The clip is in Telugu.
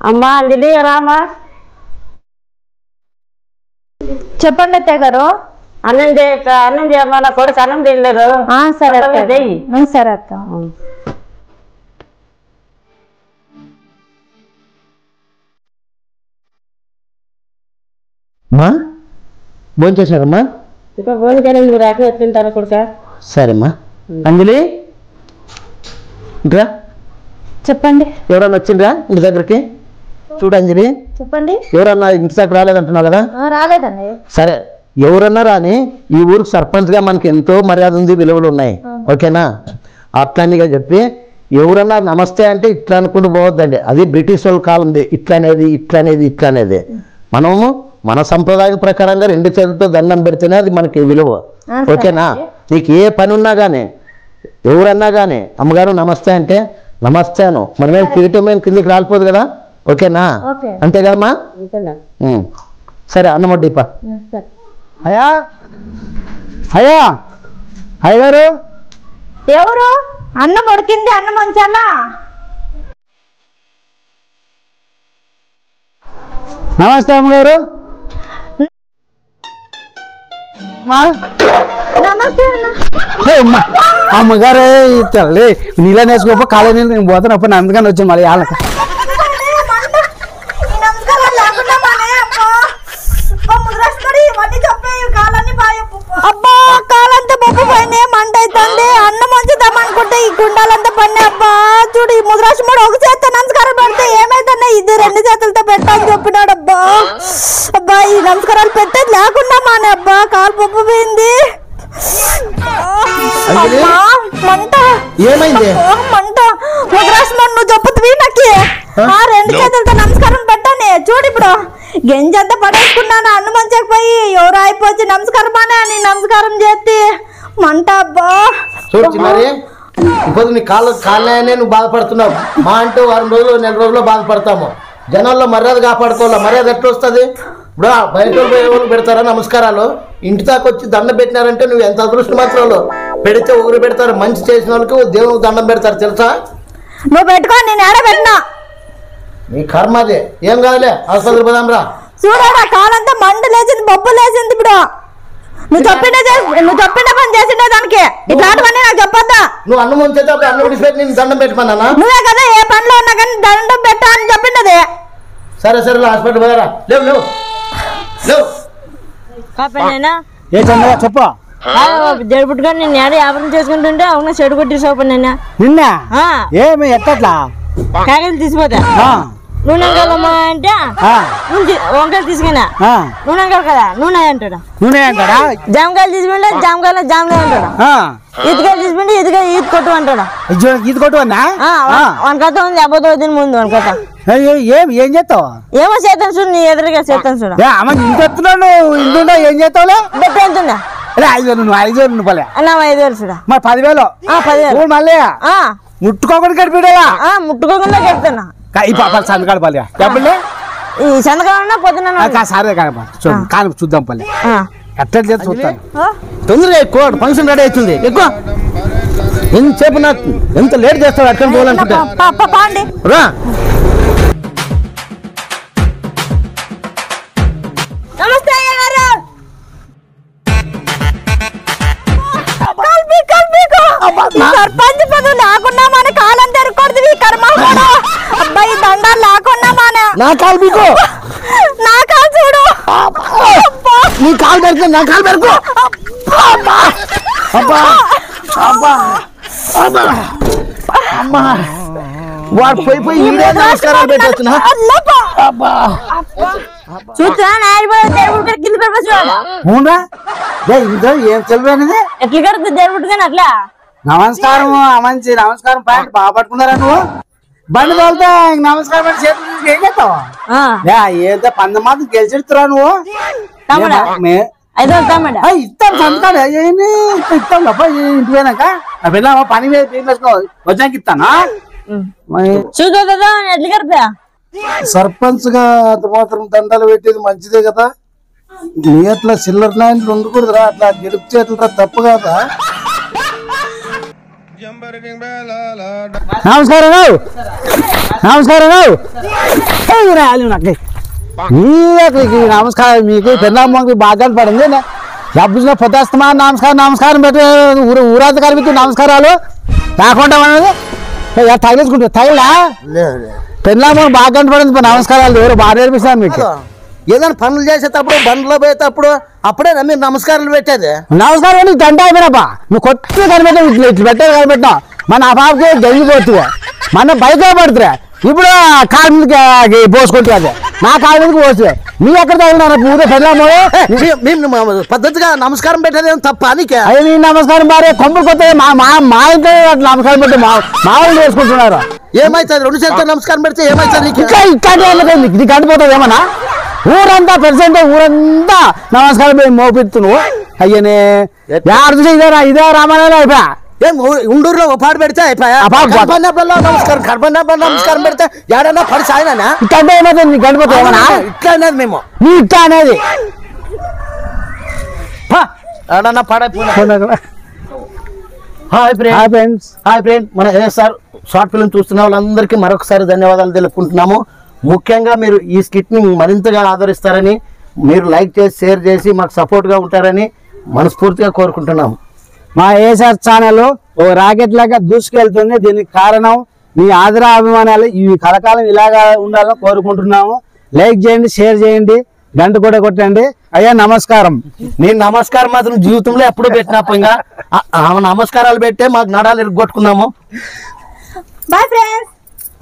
అమ్మా అంజలి రామా చెప్పండి అత్తయ్య గారు. అన్నం చేయమ్మా, నా కొడుకు అన్నం తినలేదు. సరే సరే అత్త. అమ్మా భోజనం చేసినారమ్మా? ఇంకా భోజనం చేయలేదు, మీరు అక్కడ తింటారా కొడుక? సరేమ్మా. అంజలి ఇంకా చెప్పండి. ఎవరన్నా వచ్చిండ్రా ఇంటి దగ్గరికి? చూడు అంజలి, చెప్పండి. ఎవరన్నా ఇంటి దగ్గర రాలేదంటున్నావు కదా? రాలేదండి. సరే, ఎవరన్నా రాని ఈ ఊరికి సర్పంచ్గా మనకి ఎంతో మర్యాద ఉంది, విలువలు ఉన్నాయి. ఓకేనా? అట్లనిగా చెప్పి ఎవరన్నా నమస్తే అంటే ఇట్లా అనుకుంటూ పోవద్దండి. అది బ్రిటిష్ వాళ్ళ కాలంది. ఇట్లనేది మనము మన సంప్రదాయం ప్రకారంగా 2 చేతులతో దండం పెడితేనే అది మనకి విలువ. ఓకేనా? నీకు ఏ పని ఉన్నా కానీ ఎవరన్నా కానీ అమ్మగారు నమస్తే అంటే నమస్తే అను. మనమేం తిరిగిటమేం కిందికి రాలిపోదు కదా. ఓకేనా? అంతే కదమ్మా? సరే అన్నం వడ్డీపా. అయ్యా అయ్యగారు ఎవరు? అన్నం ఉడికింది, అన్నం ఉంచాలా? నమస్తే అమ్మగారు. అమ్మగారు తల్లి నీళ్ళ నేసుకోపో కాలే నీళ్ళు నేను పోతాను. అందుకని వచ్చాను మళ్ళీ వాళ్ళకి. అబ్బా కాలంతా బొబ్బు పైన మంట అవుతుంది. అన్నం ఉంచుదామనుకుంటే ఈ గుండాలంతా పడినాయి. అబ్బా చూడు, ఈ ముద్రాశముడు ఒక చేత్తో నమస్కారం పెడితే ఏమైతున్నాయి, ఇది 2 చేతులతో పెట్టని చెప్పినాడు. అబ్బా అబ్బా ఈ నమస్కారాలు పెట్టేది లేకుండా మానే. అబ్బా కాలు బొబ్బు పోయింది. మంట ఏమైంది? మంట. ముద్రాశముడు నువ్వు చెప్పుతుంది నాకు. 2 చేతులతో నమస్కారం పెట్టని చూడు. ఇప్పుడు గెంజంతా పడేసుకున్నాను. అన్నం మంచకపోయి ఎవరు అయిపోయి నమస్కారం అని నమస్కారం చేస్తే మంట. అబ్బా చూడు, ఇప్పుడు నీ కాళ్ళనే నువ్వు బాధపడుతున్నావు. మా అంటూ 1 రోజులు 4 రోజుల్లో బాధపడతాము. జనాల్లో మర్యాద కాపాడుకోవాలి. మర్యాద ఎట్లా వస్తుంది? ఇప్పుడు బయట వాళ్ళు పెడతారా నమస్కారాలు? ఇంటి దాకా వచ్చి దండం పెట్టినారంటే నువ్వు ఎంత అదృష్టవంతురాలు. పెడితే ఊరు పెడతారు. మంచి చేసిన వాళ్ళకి దేవునికి దండం పెడతారు, తెలుసా? నువ్వు పెట్టుకో, నేను ఏడ పెట్టినా. నీ కర్మ అదే. ఏం కాదులే, ఆసుపత్రి పోదాం రా. చూడరా కాలంతా మంట లేచింది, బొబ్బు లేచింది. ఇప్పుడు నువ్వు చెప్పిన పని చేసిండే దానికి ఇట్లాంటివన్నీ నాకు చెప్పొద్దా? నువ్వు అన్నం ఉంచేటప్పుడు అన్నం విడిచిపెట్టి నేను దండం పెట్టమన్నా? నువ్వే కదా ఏ పనిలో ఉన్నా కానీ దండం పెట్టా అని చెప్పిండది. సరే హాస్పిటల్ పోయారా? లేవు ఏ చంద్ర చెప్పు. జడుపుట్టుగా నేను ఏడ వ్యాపారం చేసుకుంటుంటే అవునా చెడు కొట్టేసావు నిన్న ఏమి ఎట్టట్లా కాయలు తీసిపోతా. నూనె కావాలమ్మా అంటే వంకాయలు తీసుకున్నా. నూనె కాదు కదా నూనె అంటాడా. జామకాయలు తీసుకుంటే జామకాయలు జామలే అంటాడా. ఈతకాయలు తీసుకుంటే ఈత కొట్టు అంటాడా. ఈత కొట్టు అన్నా వనకథ ఉంది, అబ్బతో దీని ముందు వనకథ. ఏం చేస్తావు? ఏమో చేస్తాను చూడు, నీ ఎదురుగా చేస్తాను చూడ. ఇంకొస్తున్నావు ఇంటుండా ఏం చేస్తావులే? డబ్బు ఎంతున్నా? 5,000 రూపాయలే. 5,000 చూడ. మరి 10,000. 10,000 మళ్ళీ ముట్టుకోకుండా గడిపిడా? ముట్టుకోకుండా కడుతున్నా. ఈ పాప సంతకాడు పల్లె చెప్పండి. ఈ సంతకాలన్నా పొద్దున సరే కానీ చూద్దాం పల్లె ఎట్లా చేసి చూస్తాను. తొందరగా ఎక్కువ ఫంక్షన్ రెడీ అవుతుంది. ఎక్కువ ఎంతసేపు నాకు ఎంత లేట్ చేస్తావు అక్కడ పోవాలనుకుంటా. రా నమస్తే అయ్యగారు. సర్పంచ్ పదవి లేకుండా మన కాలం తెరకూడదు. ఈ కర్మ అబ్బాయి దండాలు లేకుండా మన నా కాలు బీకో. నా కాలు చూడు. నీ కాలు పెరుకు, నా కాలు పెరుకు. వాడు పోయి ఈడే నమస్కారాలు పెట్టొచ్చునా? చూస్తున్నా కింద ఏం తెలియదు. ఎట్లా కడుతుంది దేవుడుగాని అట్లా. నమస్కారం మంచి నమస్కారం పాయింట్ బాగా పట్టుకున్నారా నువ్వు? బండి తోలితే నమస్కారం అంటే చేతులు ఏం చేస్తావా? ఏదో 100 మంది గెలిచిడుతురా నువ్వు. ఇస్తాం సంతకాడు ఇస్తాం తప్ప ఇంటి పోయినాక వెళ్ళామా పని మీద వచ్చాక ఇస్తానా? చూద్దా ఎట్లా కడతా? సర్పంచ్ గా అంత మాత్రం దండాలు పెట్టేది మంచిదే కదా. నీ అట్లా చిల్లర నాయకులు ఉండకూడదురా. అట్లా గెలుపు చేతులరా తప్పు కదా. నమస్కారం. నాకు ఈ నమస్కారం మీకు పెద్దమ్మకి బాగా పడింది డబ్బులో పొద్దుస్తమా నమస్కారం పెట్టి ఊరంతా కలిపి నమస్కారాలు రాకుండా అనేది తగిలేసుకుంటా తగిలా పెద్దమ్మ బాగా పడింది నమస్కారాలు ఎవరు బాగా నేర్పిస్తాను మీకు ఏదైనా పనులు చేసేటప్పుడు బండ్లో పోయేటప్పుడు అప్పుడే మీరు నమస్కారాలు పెట్టేది నమస్కారం నీకు దండ అయిపోయినప్ప నువ్వు కొట్టి కనిపెట్టావు ఇట్లా పెట్టేది కనిపెట్టావు మన ఆ పాపకి గంగిపోతువా మన బయట పడుతురా ఇప్పుడు కాలు మీదకి పోసుకుంటుంది అది నా కాలు మీదకి పోస్తుంది నీ ఎక్కడ తగిలినారు పూజ పెళ్ళాము పద్ధతిగా నమస్కారం పెట్టేది తప్ప నీకే అదే నీ నమస్కారం భార్య కొంపలు కొత్త మా ఇంట్లో నమస్కారం పెట్టి మా వాళ్ళు వేసుకుంటున్నారు ఏమైతుంది 2 చేతులతో నమస్కారం పెడితే ఏమైతుంది ఇది గడిపోతుంది ఏమన్నా ఊరంతా పెరిసంటే ఊరంతా నమస్కారం మోపిత్తు నువ్వు అయ్యనే ఇదే రామాయణ అయిపోయా ఉండూరులో ఒక పాట పెడితే నమస్కారం పెడితే ఏడన్నా పడి సాయనా ఇట్లా ఏమైతే నీకు గడిపోతుంది ఏమన్నా ఇట్లా అనేది మేము నీ ఇట్లా అనేది ఏడన్నా హాయ్ ఫ్రెండ్ మన ఏఎస్ఆర్ షార్ట్ ఫిల్మ్ చూస్తున్న వాళ్ళందరికీ మరొకసారి ధన్యవాదాలు తెలుపుకుంటున్నాము. ముఖ్యంగా మీరు ఈ స్కిట్ ని మరింతగా ఆదరిస్తారని, మీరు లైక్ చేసి షేర్ చేసి మాకు సపోర్ట్ గా ఉంటారని మనస్ఫూర్తిగా కోరుకుంటున్నాము. మా ఏఎస్ఆర్ ఛానల్ ఓ రాకెట్ లాగా దూసుకెళ్తుంది. దీనికి కారణం మీ ఆదర అభిమానాలు ఇవి కలకాలం ఇలాగా ఉండాలని కోరుకుంటున్నాము. లైక్ చేయండి, షేర్ చేయండి, గంట కూడా కొట్టండి. అయ్యా నమస్కారం. నేను నమస్కారం మాత్రం జీవితంలో ఎప్పుడు పెట్టినప్పుడు ఇంకా నమస్కారాలు పెట్టే మాకు నడాలు ఇరుగొట్టుకున్నాము. Bye friends.